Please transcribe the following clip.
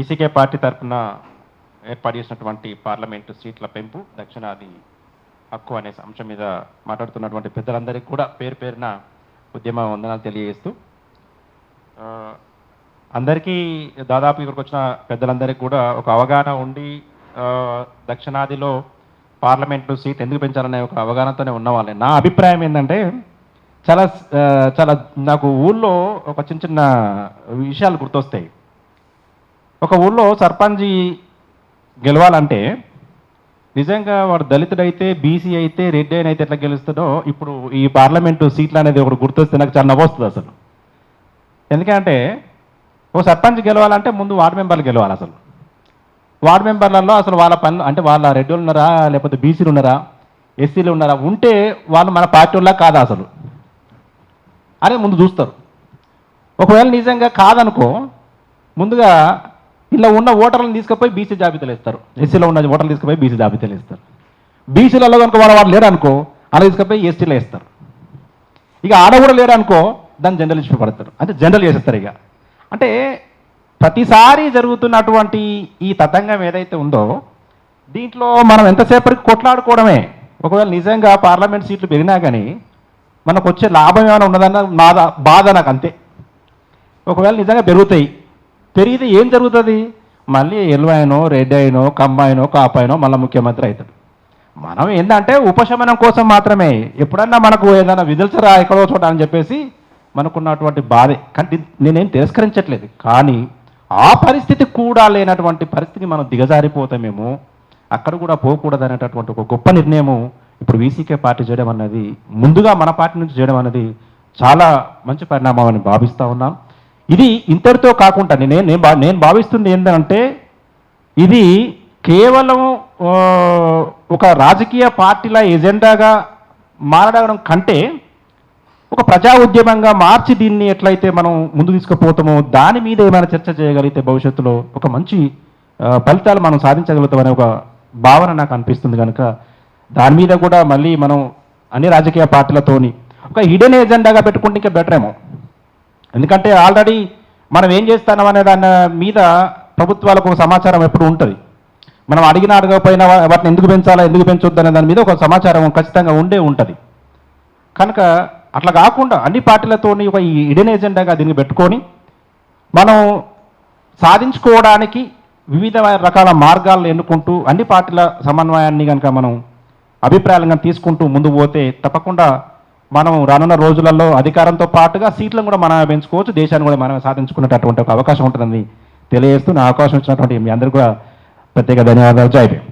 VCK party తరఫున ఏర్పాటు చేసినటువంటి పార్లమెంటు సీట్ల పెంపు దక్షిణాది హక్కు అనే అంశం మీద మాట్లాడుతున్నటువంటి పెద్దలందరికీ కూడా పేరు పేరున ఉద్యమ వందనాలు తెలియజేస్తూ అందరికీ దాదాపు ఇక్కడికి వచ్చిన పెద్దలందరికీ కూడా ఒక అవగాహన ఉండి దక్షిణాదిలో పార్లమెంటు సీట్ ఎందుకు పెంచాలనే ఒక అవగాహనతోనే ఉన్నవాళ్ళే. నా అభిప్రాయం ఏంటంటే చాలా చాలా నాకు ఊళ్ళో ఒక చిన్న చిన్న విషయాలు గుర్తొస్తాయి. ఒక ఊళ్ళో సర్పంచ్ గెలవాలంటే నిజంగా వాడు దళితుడైతే బీసీ అయితే రెడ్డి అయినా అయితే ఎట్లా గెలుస్తాడో ఇప్పుడు ఈ పార్లమెంటు సీట్లు అనేది ఒకటి గుర్తొస్తే నాకు చాలా నవ్వొస్తుంది అసలు. ఎందుకంటే ఓ సర్పంచ్ గెలవాలంటే ముందు వార్డు మెంబర్లు గెలవాలి. అసలు వార్డు మెంబర్లలో అసలు వాళ్ళ పనులు అంటే వాళ్ళ రెడ్డిలు ఉన్నారా లేకపోతే బీసీలు ఉన్నారా ఎస్సీలు ఉన్నారా ఉంటే వాళ్ళు మన పార్టీ వాళ్ళ కాదా అసలు అని ముందు చూస్తారు. ఒకవేళ నిజంగా కాదనుకో ముందుగా ఇలా ఉన్న ఓటర్లను తీసుకుపోయి బీసీ జాబితాలు ఇస్తారు. ఎస్సీలో ఉన్న ఓటర్లు తీసుకుపోయి బీసీ జాబితాలు ఇస్తారు. బీసీలలో కనుక వాడు లేడనుకో అలా తీసుకుపోయి ఎస్టీలో ఇస్తారు. ఇక ఆడ కూడా లేడనుకో దాన్ని జనరల్ ఇష్యూ పడతారు, అంటే జనరల్ చేసేస్తారు. ఇక అంటే ప్రతిసారి జరుగుతున్నటువంటి ఈ తతంగం ఏదైతే ఉందో దీంట్లో మనం ఎంతసేపటికి కొట్లాడుకోవడమే. ఒకవేళ నిజంగా పార్లమెంట్ సీట్లు పెరిగినా కానీ మనకు వచ్చే లాభం ఏమైనా ఉన్నదన్న బాధ నాకు అంతే. ఒకవేళ నిజంగా పెరిగితే ఏం జరుగుతుంది? మళ్ళీ ఎల్వైనో రెడ్డి అయినో కమ్మాయినో కాపాయినో మళ్ళీ ముఖ్యమంత్రి అవుతాడు. మనం ఏంటంటే ఉపశమనం కోసం మాత్రమే, ఎప్పుడన్నా మనకు ఏదైనా విదిల్చరా ఎక్కడో చోట అని చెప్పేసి మనకున్నటువంటి బాధే. కానీ నేనేం తిరస్కరించట్లేదు, కానీ ఆ పరిస్థితి కూడా లేనటువంటి పరిస్థితికి మనం దిగజారిపోతామేమో, అక్కడ కూడా పోకూడదు అనేటటువంటి ఒక గొప్ప నిర్ణయము ఇప్పుడు వీసీకే పార్టీ చేయడం అన్నది, ముందుగా మన పార్టీ నుంచి చేయడం అనేది చాలా మంచి పరిణామం అని భావిస్తూ ఉన్నాం. ఇది ఇంతటితో కాకుండా నేను భావిస్తుంది ఏంటంటే ఇది కేవలం ఒక రాజకీయ పార్టీల ఎజెండాగా మారడం కంటే ఒక ప్రజా ఉద్యమంగా మార్చి దీన్ని ఎట్లయితే మనం ముందు తీసుకుపోతామో దాని మీద ఏమైనా చర్చ చేయగలిగితే భవిష్యత్తులో ఒక మంచి ఫలితాలు మనం సాధించగలుగుతామనే ఒక భావన నాకు అనిపిస్తుంది. కనుక దాని మీద కూడా మళ్ళీ మనం అన్ని రాజకీయ పార్టీలతోని ఒక హిడెన్ ఎజెండాగా పెట్టుకుంటే ఇంకా బెటర్ ఏమో. ఎందుకంటే ఆల్రెడీ మనం ఏం చేస్తున్నాం అనే దాని మీద ప్రభుత్వాలకు ఒక సమాచారం ఎప్పుడు ఉంటుంది. మనం అడగకపోయినా వాటిని ఎందుకు పెంచాలా ఎందుకు పెంచొద్దు అనే దాని మీద ఒక సమాచారం ఖచ్చితంగా ఉంటుంది. కనుక అట్లా కాకుండా అన్ని పార్టీలతోని ఒక హిడెన్ ఎజెండాగా దీన్ని పెట్టుకొని మనం సాధించుకోవడానికి వివిధ రకాల మార్గాలను ఎన్నుకుంటూ అన్ని పార్టీల సమన్వయాన్ని కనుక మనం అభిప్రాయాలను తీసుకుంటూ ముందుకు పోతే తప్పకుండా మనం రానున్న రోజులలో అధికారంతో పాటుగా సీట్లను కూడా మనం పెంచుకోవచ్చు, దేశాన్ని కూడా మనం సాధించుకునేటటువంటి ఒక అవకాశం ఉంటుందని తెలియజేస్తూ నా అవకాశం ఇచ్చినటువంటి మీ అందరికీ కూడా ప్రత్యేక ధన్యవాదాలు. జై భీమ్.